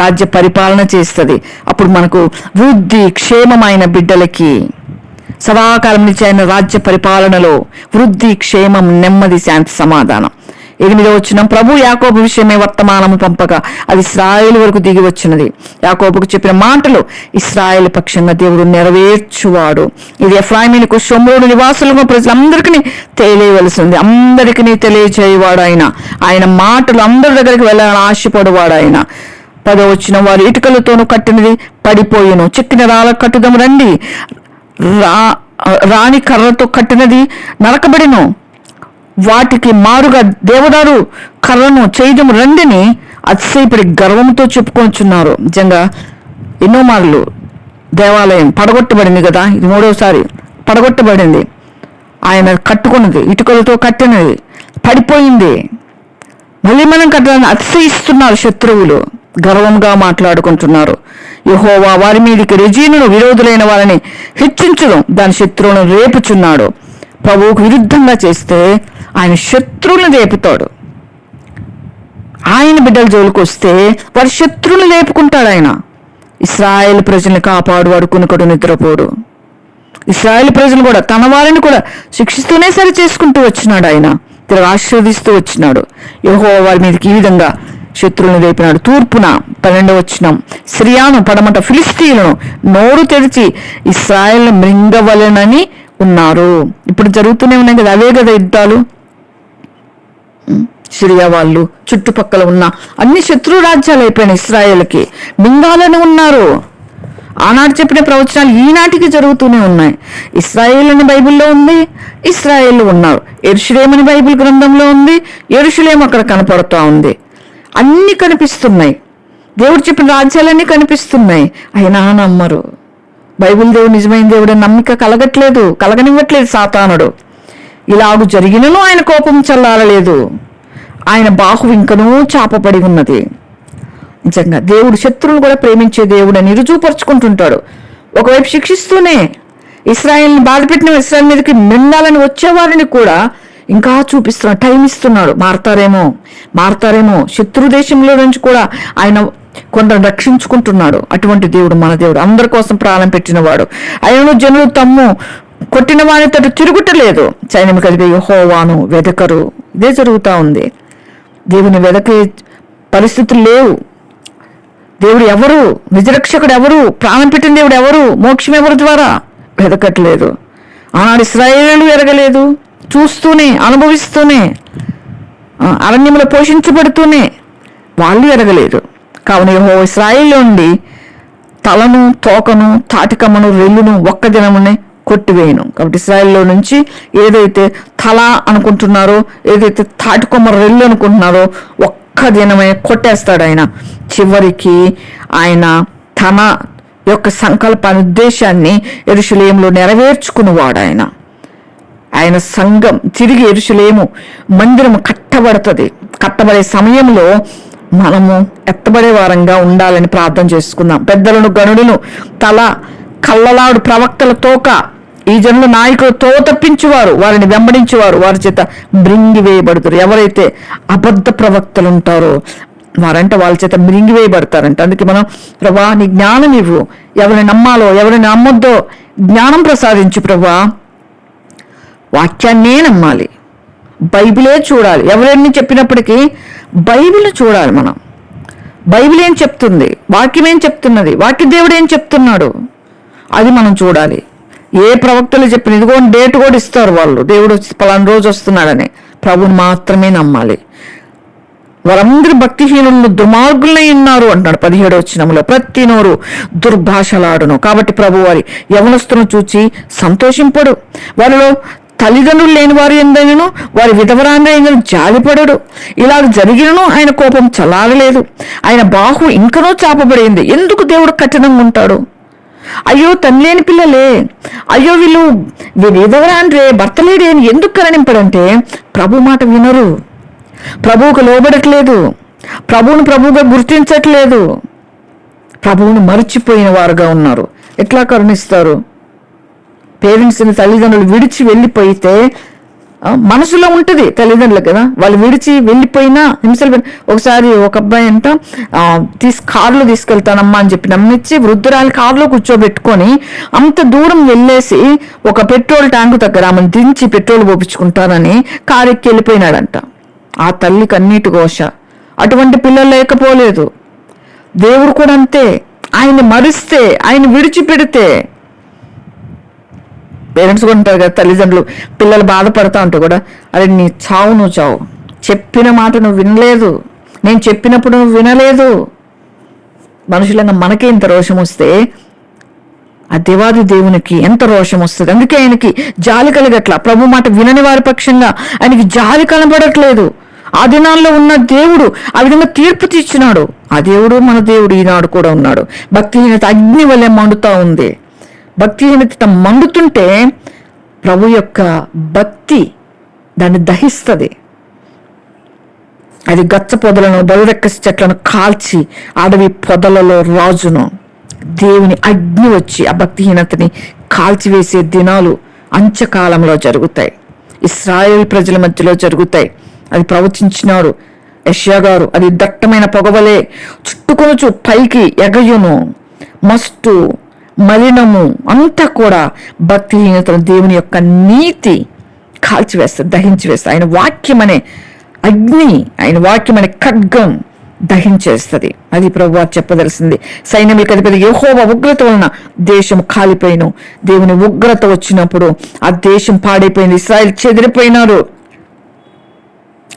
రాజ్య పరిపాలన చేస్తుంది. అప్పుడు మనకు వృద్ధి క్షేమమైన బిడ్డలకి సదాకాలం నిలిచే ఆయన రాజ్య పరిపాలనలో వృద్ధి, క్షేమం, నెమ్మది, శాంతి, సమాధానం. 8వ వచనం, ప్రభు యాకోబు విషయమే వర్తమానము పంపగా అది ఇశ్రాయేలు వరకు దిగి వచ్చినది. యాకోబుకు చెప్పిన మాటలు ఇశ్రాయేలు పక్షంగా దేవుడు నెరవేర్చువాడు. ఇది ఎఫ్రాయిమునకు షోమ్రోను నివాసులకు ప్రజలందరికీ తెలియవలసింది. అందరికీ తెలియచేయవాడు ఆయన. ఆయన మాటలు అందరి దగ్గరికి వెళ్ళాలని ఆశపడువాడు ఆయన. 10వ వచనం, వారు ఇటుకలతోనూ కట్టినది పడిపోయిను, చెక్కిన రాళ్ళ కట్టుదము రండి, రాణి కర్రతో కట్టినది నరకబడిను, వాటికి మారుగా దేవదారు కర్రను చేయడం రండిని అతిశయపడి గర్వంతో చెప్పుకొంచున్నారు. నిజంగా ఎన్నో మార్లు దేవాలయం పడగొట్టబడింది కదా, ఇది 3వసారి పడగొట్టబడింది. ఆయన కట్టుకున్నది ఇటుకలతో కట్టినది పడిపోయింది. మళ్ళీ మనం కట్టాలని అతిశయిస్తున్నారు శత్రువులు. గర్వంగా మాట్లాడుకుంటున్నారు. యెహోవా వారి మీదికి రెజీనును విరోధులైన వారిని హెచ్చించును, దాని శత్రువులను రేపుచున్నాడు. ప్రభువుకు విరుద్ధంగా చేస్తే ఆయన శత్రువులను రేపుతాడు. ఆయన బిడ్డల జోలికి వస్తే వారి శత్రువులు లేపుకుంటాడు. ఆయన ఇశ్రాయేలు ప్రజల్ని కాపాడువాడు, కునుకడు నిద్రపోడు. ఇశ్రాయేలు ప్రజలు కూడా తన వారిని కూడా శిక్షిస్తూనే సరి చేసుకుంటూ వచ్చినాడు. ఆయన తిరిగి ఆశీర్వదిస్తూ వచ్చినాడు. యెహోవా వారి మీదకి ఈ విధంగా శత్రువులను రేపినాడు. తూర్పున 12వ వచనం, సిరియాను పడమట ఫిలిస్తీయులను నోరు తెరిచి ఇశ్రాయేలును మృంగవలెనని ఉన్నారు. ఇప్పుడు జరుగుతూనే ఉన్నాయి కదా, అవే కదా యుద్ధాలు. సిరియా వాళ్ళు, చుట్టుపక్కల ఉన్న అన్ని శత్రు రాజ్యాలు అయిపోయినాయి. ఇశ్రాయేల్కి మింగాలని ఉన్నారు. ఆనాడు చెప్పిన ప్రవచనాలు ఈనాటికి జరుగుతూనే ఉన్నాయి. ఇశ్రాయేల్ అని బైబిల్లో ఉంది, ఇశ్రాయేల్ ఉన్నారు. యెరూషలేము అని బైబిల్ గ్రంథంలో ఉంది, యెరూషలేము అక్కడ కనపడుతూ ఉంది. అన్ని కనిపిస్తున్నాయి. దేవుడు చెప్పిన రాజ్యాలన్నీ కనిపిస్తున్నాయి. అయినా నమ్మరు. బైబిల్ దేవుడు నిజమైన దేవుడు నమ్మిక కలగనివ్వట్లేదు సాతానుడు. ఇలాగు జరిగినను ఆయన కోపం చల్లారలేదు. ఆయన బాహు ఇంకనూ చాపబడి ఉన్నది. నిజంగా దేవుడు శత్రువులు కూడా ప్రేమించే దేవుడు అని రుజువుపరుచుకుంటుంటాడు. ఒకవైపు శిక్షిస్తూనే ఇశ్రాయేల్ని బాధపెట్టిన ఇశ్రాయేల్ మీదకి నిండాలని వచ్చేవారిని కూడా ఇంకా చూపిస్తున్నాడు, టైం ఇస్తున్నాడు. మారతారేమో శత్రు దేశంలో నుంచి కూడా ఆయన కొందరు రక్షించుకుంటున్నాడు. అటువంటి దేవుడు మన దేవుడు, అందరి కోసం ప్రాణం పెట్టినవాడు. ఆయనను జనులు తమ్ము కొట్టిన వాని తట తిరుగుటలేదు, సైన్యము కలిపి యెహోవాను వెదకరు. ఇదే జరుగుతూ ఉంది. దేవుని వెదకే పరిస్థితులు లేవు. దేవుడు ఎవరు, నిజరక్షకుడు ఎవరు, ప్రాణం పెట్టిన దేవుడు ఎవరు, మోక్షం ఎవరి ద్వారా వెదకట్లేదు. ఆనాడు ఇశ్రాయేలు ఎరగలేదు. చూస్తూనే అనుభవిస్తూనే అరణ్యంలో పోషించబడుతూనే వాళ్ళు ఎరగలేదు. కావున యెహోవా ఇశ్రాయేలు నుండి తలను, తోకను, తాటికమ్మను, రెల్లును ఒక్క దినమునే కొట్టివేయను. కాబట్టి ఇశ్రాయేల్లో నుంచి ఏదైతే తల అనుకుంటున్నారో, ఏదైతే తాటికొమ్మ రెల్లు అనుకుంటున్నారో ఒక్క దినమే కొట్టేస్తాడు ఆయన. చివరికి ఆయన తన యొక్క సంకల్పాన్ని, ఉద్దేశాన్ని యెరూషలేములో నెరవేర్చుకునేవాడు. ఆయన సంఘం తిరిగి యెరూషలేము మందిరము కట్టబడే సమయంలో మనము ఎత్తబడే వారంగా ఉండాలని ప్రార్థన చేసుకుందాం. పెద్దలను, గనులను తల, కళ్ళలాడు ప్రవక్తల తోక, ఈ జనుల నాయకులు తో తప్పించేవారు, వారిని వెంబడించేవారు వారి చేత మృంగివేయబడతారు. ఎవరైతే అబద్ధ ప్రవక్తలు ఉంటారో వారంటే వాళ్ళ చేత మృంగివేయబడతారంట. అందుకే మనం ప్రభా నీ జ్ఞానం ఇవ్వు, ఎవరిని నమ్మాలో ఎవరిని నమ్మొద్దో జ్ఞానం ప్రసాదించు ప్రభా. వాక్యాన్నే నమ్మాలి, బైబిలే చూడాలి. ఎవరెన్ని చెప్పినప్పటికీ బైబిల్ చూడాలి. మనం బైబిల్ ఏం చెప్తుంది, వాక్యం ఏం చెప్తున్నది, వాక్య దేవుడు ఏం చెప్తున్నాడు, అది మనం చూడాలి. ఏ ప్రవక్తలు చెప్పిన ఇదిగో డేట్ కూడా ఇస్తారు వాళ్ళు, దేవుడు పలానా రోజు వస్తున్నాడని. ప్రభుని మాత్రమే నమ్మాలి. వారందరూ భక్తిహీనులను దుర్మార్గులై ఉన్నారు అంటాడు 17వ వచనంలో. ప్రతి నోరు దుర్భాషలాడును. కాబట్టి ప్రభు వారి యవనస్తులను చూచి సంతోషింపడు. వారిలో తల్లిదండ్రులు లేని వారు ఎందైనను, వారి విధవరాండ్రైనను జాలిపడడు. ఇలాగ జరిగినను ఆయన కోపం చల్లారలేదు, ఆయన బాహు ఇంకనూ చాపబడింది. ఎందుకు దేవుడు కఠినంగా ఉంటాడు? అయ్యో తల్లి లేని పిల్లలే, అయ్యో వీళ్ళు విధవరాండ్రే, భర్త లేడే అని ఎందుకు కరణింపడంటే ప్రభు మాట వినరు, ప్రభువుకు లోబడట్లేదు, ప్రభువును ప్రభువుగా గుర్తించట్లేదు, ప్రభువును మరిచిపోయిన వారుగా ఉన్నారు. ఎట్లా కరుణిస్తారు? పేరెంట్స్ని, తల్లిదండ్రులు విడిచి వెళ్ళిపోయితే మనసులో ఉంటుంది తల్లిదండ్రులు కదా, వాళ్ళు విడిచి వెళ్ళిపోయినా హింసలు. ఒకసారి ఒక అబ్బాయి అంట కారులో తీసుకెళ్తానమ్మా అని చెప్పి నమ్మించి వృద్ధురాలు కారులో కూర్చోబెట్టుకొని అంత దూరం వెళ్ళేసి ఒక పెట్రోల్ ట్యాంకు దగ్గర ఆమెను దించి పెట్రోల్ పోపించుకుంటానని కారు ఎక్కి వెళ్ళిపోయినాడంట. ఆ తల్లి కన్నీటి ఘోష. అటువంటి పిల్లలు లేకపోలేదు. దేవుడు కూడా అంతే. ఆయన మరిస్తే, ఆయన విడిచిపెడితే, పేరెంట్స్ కూడా ఉంటారు కదా తల్లిదండ్రులు, పిల్లలు బాధపడతా ఉంటే కూడా అరే నీ చావు నువ్వు చావు, చెప్పిన మాట నువ్వు వినలేదు, నేను చెప్పినప్పుడు నువ్వు వినలేదు. మనుషులంగా మనకే ఇంత రోషం వస్తే ఆ దేవాది దేవునికి ఎంత రోషం వస్తుంది. అందుకే ఆయనకి జాలి కలగట్లా. ప్రభు మాట వినని వారి పక్షంగా ఆయనకి జాలి కనబడట్లేదు. ఆ దినాల్లో ఉన్న దేవుడు ఆ విధంగా తీర్పు తీర్చినాడు. ఆ దేవుడు మన దేవుడు ఈనాడు కూడా ఉన్నాడు. భక్తిహీనత అగ్ని వలె మండుతా ఉంది. భక్తిహీనత మండుతుంటే ప్రభు యొక్క భక్తి దాన్ని దహిస్తుంది. అది గచ్చ పొదలను బలిరెక్కసి చెట్లను కాల్చి అడవి పొదలలో రాజును. దేవుని అగ్ని వచ్చి ఆ భక్తిహీనతని కాల్చివేసే దినాలు అంత్యకాలంలో జరుగుతాయి. ఇశ్రాయేల్ ప్రజల మధ్యలో జరుగుతాయి. అది ప్రవచించినాడు యెషయా గారు. అది దట్టమైన పొగవలే చుట్టుకొనుచు పైకి ఎగయును. మస్తు మలినము అంతా కూడా భక్తిహీనతను దేవుని యొక్క నీతి కాల్చివేస్తుంది, దహించివేస్తుంది. ఆయన వాక్యం అనే అగ్ని, ఆయన వాక్యం అనే ఖడ్గం దహించేస్తుంది. అది ప్రభువు చెప్పదలసింది. సైన్యములకు అధిపతి యెహోవా ఉగ్రత వలన దేశం కాలిపోయిను. దేవుని ఉగ్రత వచ్చినప్పుడు ఆ దేశం పాడైపోయింది, ఇశ్రాయేలు చెదిరిపోయినారు.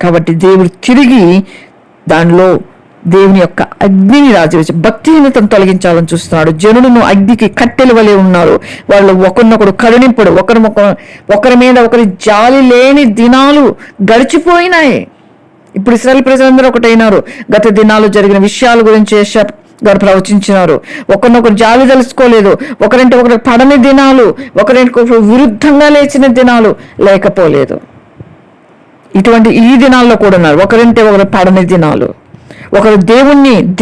కాబట్టి దేవుడు తిరిగి దానిలో దేవుని యొక్క అగ్నిని రాజవేసి భక్తిహీనతను తొలగించాలని చూస్తున్నాడు. జనులను అగ్నికి కట్టెల వలె ఉన్నారు. వాళ్ళు ఒకరినొకరు కరుణింపుడు, ఒకరి మీద ఒకరి జాలి లేని దినాలు గడిచిపోయినాయి. ఇప్పుడు ఇశ్రాయేలు ప్రజలందరూ ఒకటైనారు. గత దినాలు జరిగిన విషయాల గురించి యెషయా గారు ప్రవచించినారు. ఒకరినొకరు జాలి తెలుసుకోలేదు. ఒకరింటి ఒకరు పడని దినాలు, ఒకరింటి విరుద్ధంగా లేచిన దినాలు లేకపోలేదు. ఇటువంటి ఈ దినాల్లో కూడా ఉన్నారు. ఒకరింటే ఒకరు పడని దినాలు, ఒకరు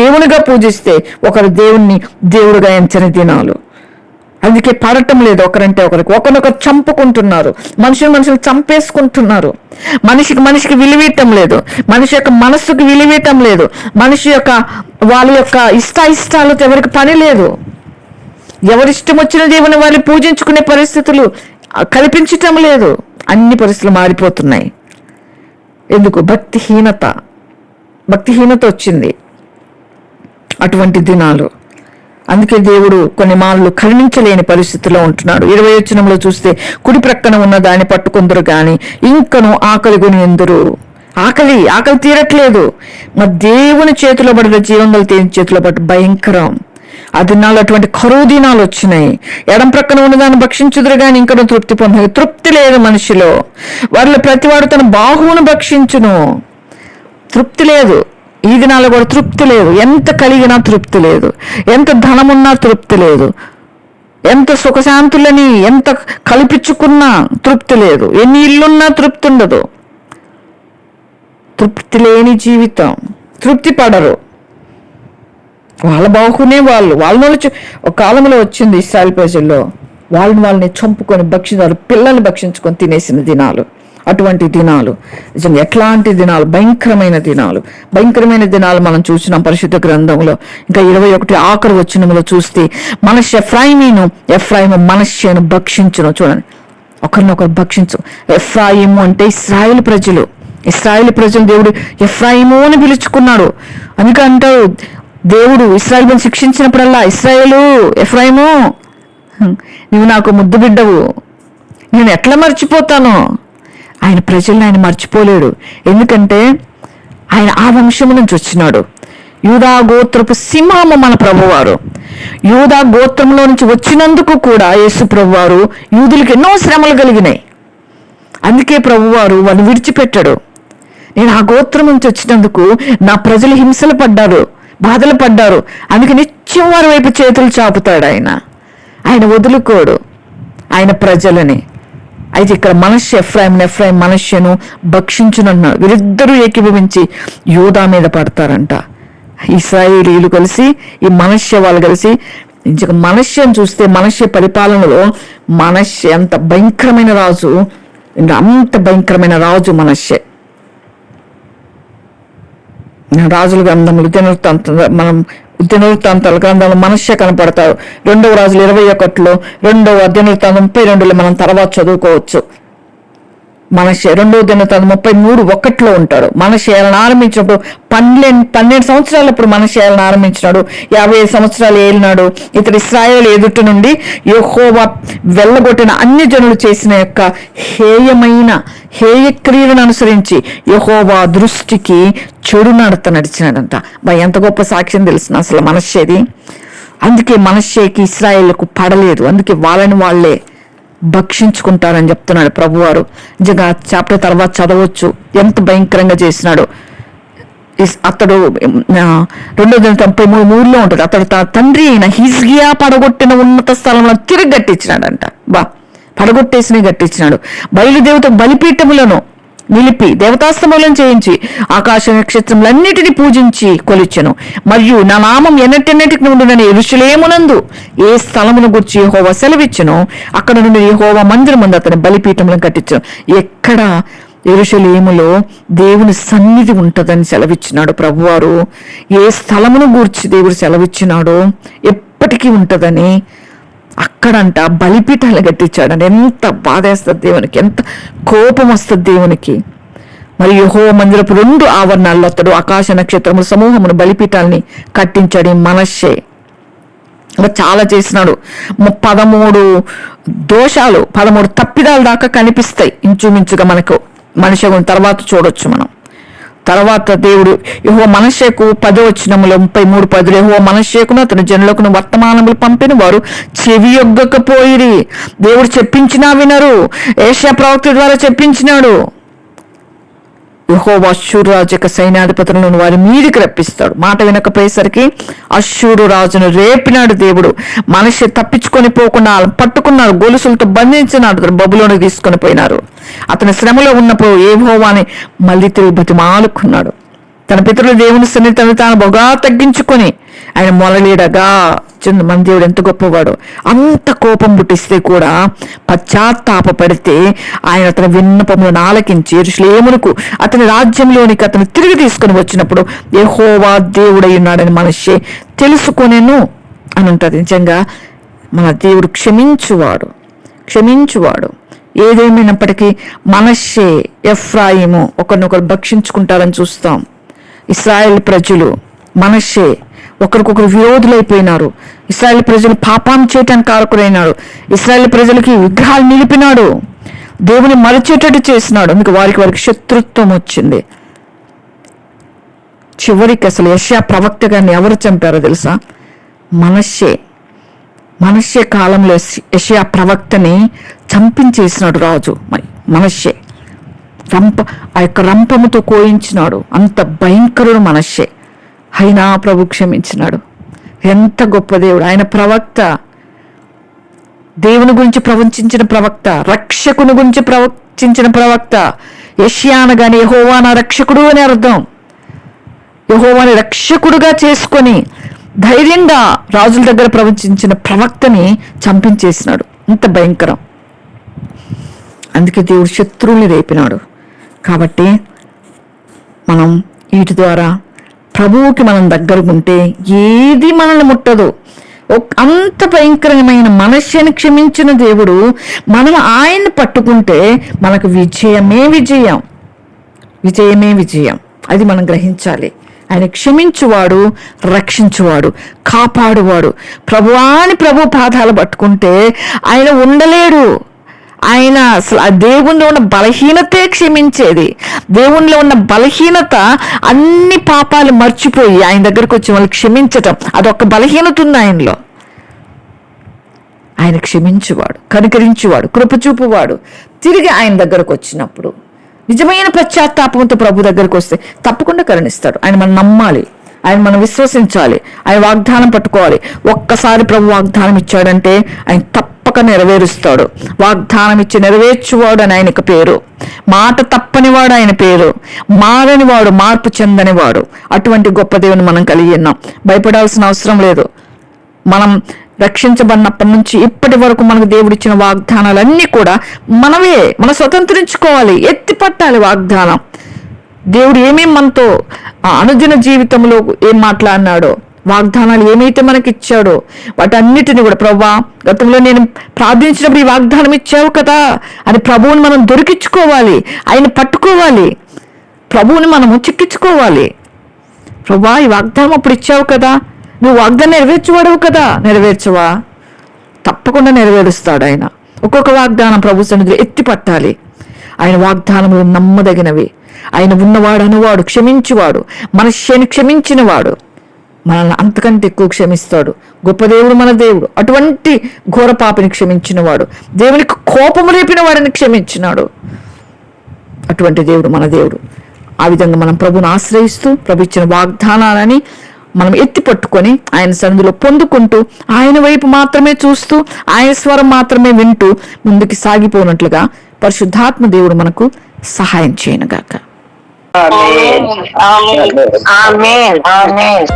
దేవునిగా పూజిస్తే ఒకరు దేవుణ్ణి దేవుడిగా ఎంచని దినాలు. అందుకే పడటం లేదు. ఒకరంటే ఒకరినొకరు చంపుకుంటున్నారు. మనుషులు చంపేసుకుంటున్నారు. మనిషికి విలువీయటం లేదు. మనిషి యొక్క మనస్సుకు విలువీయటం లేదు. మనిషి యొక్క వాళ్ళ యొక్క ఇష్టాలతో ఎవరికి పని లేదు. ఎవరిష్టం వచ్చిన దేవుని వాళ్ళు పూజించుకునే పరిస్థితులు కల్పించటం లేదు. అన్ని పరిస్థితులు మారిపోతున్నాయి. ఎందుకు? భక్తిహీనత వచ్చింది. అటువంటి దినాలు. అందుకే దేవుడు కొన్ని మార్లు కరుణించలేని పరిస్థితిలో ఉంటున్నాడు. 20వ వచనంలో చూస్తే, కుడి ప్రక్కన ఉన్న దాన్ని పట్టుకుందరు గాని ఇంకను ఆకలి కొని ఎందురు. ఆకలి తీరట్లేదు. మరి దేవుని చేతిలో పడిన జీవంగల దేవుని చేతిలో పడి భయంకరం. ఆ దినాలు అటువంటి కరువు దినాలు వచ్చినాయి. ఎడం ప్రక్కన ఉన్నదాన్ని భక్షించుదురు కానీ ఇంకా తృప్తి పొందాలి. తృప్తి లేదు మనిషిలో. వాళ్ళ ప్రతివాడు తన బాహువును భక్షించును. తృప్తి లేదు. ఈ దినాల్లో కూడా తృప్తి లేదు. ఎంత కలిగినా తృప్తి లేదు. ఎంత ధనమున్నా తృప్తి లేదు. ఎంత సుఖశాంతులని ఎంత కల్పించుకున్నా తృప్తి లేదు. ఎన్ని ఇల్లున్నా తృప్తి ఉండదు. తృప్తి లేని జీవితం. తృప్తి పడరు. వాళ్ళ బాహునే వాళ్ళ ఒక కాలంలో వచ్చింది ఇశ్రాయేల్ ప్రజల్లో. వాళ్ళని చంపుకొని భక్షించారు. పిల్లల్ని భక్షించుకొని తినేసిన దినాలు. అటువంటి దినాలు నిజంగా ఎట్లాంటి దినాలు, భయంకరమైన దినాలు మనం చూసినాం పరిశుద్ధ గ్రంథంలో. ఇంకా 21 ఆఖరి వచనంలో చూస్తే, ఎఫ్రాయిము మనష్యను భక్షించును. చూడండి, ఒకరినొకరు భక్షించు. ఎఫ్రాయిము అంటే ఇశ్రాయేల్ ప్రజలు దేవుడు ఎఫ్రాయిము అని పిలుచుకున్నాడు. అందుకే అంటారు, దేవుడు ఇశ్రాయేలును శిక్షించినప్పుడల్లా, ఎఫ్రాయిము నువ్వు నాకు ముద్దు బిడ్డవు, నేను ఎట్లా మర్చిపోతాను. ఆయన ప్రజల్ని ఆయన మర్చిపోలేడు. ఎందుకంటే ఆయన ఆ వంశము నుంచి వచ్చినాడు. యూదా గోత్రపు సింహము మన ప్రభువారు. యూదా గోత్రంలో నుంచి వచ్చినందుకు కూడా యేసు ప్రభువారు యూదులకు ఎన్నో శ్రమలు కలిగినాయి. అందుకే ప్రభువారు వాళ్ళు విడిచిపెట్టాడు. నేను ఆ గోత్రం నుంచి వచ్చినందుకు నా ప్రజలు హింసలు పడ్డారు, బాధలు పడ్డారు. అందుకే నిత్యం వారి వైపు చేతులు చాపుతాడు ఆయన వదులుకోడు ఆయన ప్రజలని. అయితే ఇక్కడ ఎఫ్రాయిం మనష్యను భక్షించునన్నాడు. వీరిద్దరూ ఏకీభవించి యూదా మీద పడతారంట. ఇశ్రాయేలీయులు కలిసి, ఈ మనష్య వాళ్ళు కలిసి. మనష్యను చూస్తే మనష్య పరిపాలనలో మనష్య ఎంత భయంకరమైన రాజు, అంత భయంకరమైన రాజు మనష్య. రాజుల గ్రంథములు మనం దినవృత్తాంతాల గ్రంథంలో మనష్య కనపడతారు. 2వ రాజులు 21లో, 2వ దినవృత్తాంతం 32లో మనం తర్వాత చదువుకోవచ్చు. మనష్య 2వ దినవృత్తాంతం 33:1లో ఉంటాడు. మనష్య ఏలన ఆరంభించినప్పుడు 12 సంవత్సరాలప్పుడు మనష్య ఏలన ఆరంభించినాడు. 55 సంవత్సరాలు ఏలినాడు. ఇతడు ఇశ్రాయేలు ఎదుట నుండి యెహోవా వెళ్ళగొట్టిన అన్ని జనులు చేసిన యొక్క హేయ క్రియలను అనుసరించి యెహోవా దృష్టికి చెడు నడత నడిచినాడంట. ఎంత గొప్ప సాక్ష్యం తెలిసిన అసలు మనష్యది. అందుకే మనష్యకి ఇశ్రాయేలుకు పడలేదు. అందుకే వాళ్ళని వాళ్ళే భక్షించుకుంటారని చెప్తున్నాడు ప్రభువారు. నిజంగా చాప్టర్ తర్వాత చదవచ్చు ఎంత భయంకరంగా చేసినాడు. అతడు 2వ దినవృత్తాంతం 33లో ఉంటుంది. అతడు తన తండ్రి అయిన హిజ్కియా పడగొట్టిన ఉన్నత స్థలంలో తిరిగి గట్టించినాడంట. పడగొట్టేసి గట్టించినాడు. బయలుదేవత బలిపీఠములను నిలిపి దేవతాస్తంభములను చేయించి ఆకాశ నక్షత్రములన్నిటిని పూజించి కొలిచెను. మరియు నా నామం ఎన్నటెన్నటికి ఉండునని యెరూషలేమునందు ఏ స్థలమును గురించి యెహోవా సెలవిచ్చెనో అక్కడ నుండి యెహోవా మందిరం ముందు అతని బలిపీఠములను కట్టించెను. ఎక్కడ యెరూషలేములో దేవుని సన్నిధి ఉంటుందని సెలవిచ్చినాడు ప్రభువారు. ఏ స్థలమును గూర్చి దేవుడు సెలవిచ్చినాడో ఎప్పటికీ ఉంటుందని అక్కడంట బలిపీఠాలు కట్టించాడని. ఎంత బాధేస్తుంది దేవునికి, ఎంత కోపం వస్తుంది దేవునికి. మరి యెహోవా మందిరపు 2 ఆవరణాల్లో అతడు ఆకాశ నక్షత్రముల సమూహమును బలిపీఠాలని కట్టించాడు. మనష్షే చాలా చేసినాడు. 13 దోషాలు, 13 తప్పిదాలు దాకా కనిపిస్తాయి ఇంచుమించుగా మనకు. మనిషి తర్వాత చూడొచ్చు మనం. తర్వాత దేవుడు యెహోవా మనష్షేకు 10వ వచనములో 33:10 యెహోవా మనష్షేకును అతని జనులకును వర్తమానములు పంపిన వారు చెవియొగ్గకపోయిరి. దేవుడు చెప్పించినా వినరు. యెషయా ప్రవక్త ద్వారా చెప్పించినాడు. యెహోవా అష్షూరు రాజు యొక్క సైన్యాధిపతులను వారి మీదికి రప్పిస్తాడు. మాట వినకపోయేసరికి అష్షూరు రాజును రేపినాడు దేవుడు. మనిషి తప్పించుకొని పోకుండా పట్టుకున్నారు, గొలుసులతో బంధించినాడు, అతను బబులోనికి తీసుకొని పోయినారు. అతని శ్రమలో ఉన్నప్పుడు యెహోవాని మళ్ళీ తిరిగి బతిమాలుకున్నాడు. తన పితరుల దేవుని సన్నిధిని తాను బహుగా తగ్గించుకొని ఆయన మొలలీడగా. మన దేవుడు ఎంత గొప్పవాడు. అంత కోపం పుట్టిస్తే కూడా పశ్చాత్తాపడితే ఆయన అతని విన్నపములను ఆలకించి యెరూషలేమునకు అతని రాజ్యంలోనికి అతను తిరిగి తీసుకుని వచ్చినప్పుడు యెహోవా దేవుడై ఉన్నాడని మనష్షే తెలుసుకొనెను అని ఉంటుంది. నిజంగా మన దేవుడు క్షమించువాడు. ఏదేమైనప్పటికీ మనష్షే, ఎఫ్రాయిము ఒకరినొకరు భక్షించుకుంటారని చూస్తాం. ఇశ్రాయేల్ ప్రజలు మనష్షే ఒకరికొకరు విరోధులైపోయినారు. ఇశ్రాయేల్ ప్రజలు పాపాన్ని చేయటానికి కారకులైనాడు. ఇశ్రాయేల్ ప్రజలకి విగ్రహాలు నిలిపినాడు. దేవుని మరచేటట్టు చేసినాడు. అందుకు వారికి శత్రుత్వం వచ్చింది. చివరికి అసలు యెషయా ప్రవక్త గారిని ఎవరు చంపారో తెలుసా? మనష్షే కాలంలో యెషయా ప్రవక్తని చంపించేసినాడు రాజు. మనష్షే ఆ యొక్క రంపముతో కోయించినాడు. అంత భయంకరుడు మనష్షే. అయినా ప్రభు క్షమించినాడు. ఎంత గొప్ప దేవుడు ఆయన! ప్రవక్త, దేవుని గురించి ప్రవచించిన ప్రవక్త, రక్షకుని గురించి ప్రవచించిన ప్రవక్త. యెషయా అనగానే యెహోవా నా రక్షకుడు అని అర్థం. యెహోవాని రక్షకుడుగా చేసుకొని ధైర్యంగా రాజుల దగ్గర ప్రవచించిన ప్రవక్తని చంపించేసినాడు. ఇంత భయంకరం. అందుకే దేవుడు శత్రువుని రేపినాడు. కాబట్టి మనం వీటి ద్వారా ప్రభువుకి మనం దగ్గరకుంటే ఏది మనల్ని ముట్టదు. అంత భయంకరమైన మనష్యని క్షమించిన దేవుడు మనం ఆయన్ని పట్టుకుంటే మనకు విజయమే విజయం. అది మనం గ్రహించాలి. ఆయన క్షమించువాడు, రక్షించువాడు, కాపాడువాడు. ప్రభు పాదాలు పట్టుకుంటే ఆయన ఉండలేడు. ఆయన అసలు ఆ దేవునిలో ఉన్న బలహీనతే క్షమించేది. దేవునిలో ఉన్న బలహీనత అన్ని పాపాలు మర్చిపోయి ఆయన దగ్గరకు వచ్చి వాళ్ళు క్షమించటం, అదొక బలహీనత ఉంది ఆయనలో. ఆయన క్షమించువాడు, కనికరించువాడు, కృపచూపువాడు. తిరిగి ఆయన దగ్గరకు వచ్చినప్పుడు నిజమైన పశ్చాత్తాపంతో ప్రభు దగ్గరకు వస్తే తప్పకుండా కరుణిస్తాడు. ఆయన మనం నమ్మాలి, ఆయన మనం విశ్వసించాలి, ఆయన వాగ్దానం పట్టుకోవాలి. ఒక్కసారి ప్రభు వాగ్దానం ఇచ్చాడంటే ఆయన తప్పక నెరవేరుస్తాడు. వాగ్దానం ఇచ్చి నెరవేర్చువాడు అని ఆయనకు పేరు. మాట తప్పనివాడు ఆయన పేరు. మారనివాడు, మార్పు చెందనివాడు. అటువంటి గొప్ప దేవుని మనం కలిగి ఉన్నాం. భయపడాల్సిన అవసరం లేదు. మనం రక్షించబడినప్పటి నుంచి ఇప్పటి వరకు మనకు దేవుడు ఇచ్చిన వాగ్దానాలన్నీ కూడా మనం స్వతంత్రించుకోవాలి, ఎత్తి పట్టాలి. వాగ్దానం దేవుడు ఏమేం మనతో అనుదిన జీవితంలో ఏం మాట్లాడినాడో, వాగ్దానాలు ఏమైతే మనకి ఇచ్చాడో వాటన్నిటిని కూడా ప్రభువా గతంలో నేను ప్రార్థించినప్పుడు ఈ వాగ్దానం ఇచ్చావు కదా అని ప్రభువుని మనం దొరికించుకోవాలి, ఆయన పట్టుకోవాలి, ప్రభువుని మనము చిక్కించుకోవాలి. ప్రభువా ఈ వాగ్దానం అప్పుడు ఇచ్చావు కదా, నువ్వు వాగ్దానం నెరవేర్చువాడవు కదా, నెరవేర్చవా? తప్పకుండా నెరవేరుస్తాడు ఆయన. ఒక్కొక్క వాగ్దానం ప్రభు సన్నిధిలో ఎత్తి పట్టాలి. ఆయన వాగ్దానములు నమ్మదగినవి. ఆయన ఉన్నవాడు, అనువాడు, క్షమించువాడు, మనష్యని క్షమించినవాడు. మనల్ని అంతకంటే ఎక్కువ క్షమిస్తాడు. గొప్ప దేవుడు మన దేవుడు. అటువంటి ఘోర పాపిని క్షమించినవాడు, దేవునికి కోపము రేపిన వాడిని క్షమించినాడు. అటువంటి దేవుడు మన దేవుడు. ఆ విధంగా మనం ప్రభుని ఆశ్రయిస్తూ ప్రభు ఇచ్చిన వాగ్దానాలని మనం ఎత్తి పట్టుకొని ఆయన సన్నిధిలో పొందుకుంటూ ఆయన వైపు మాత్రమే చూస్తూ ఆయన స్వరం మాత్రమే వింటూ ముందుకు సాగిపోయినట్లుగా పరిశుద్ధాత్మ దేవుడు మనకు సహాయం చేయను గాక. ఆమేన్. ఆమేన్. ఆమేన్.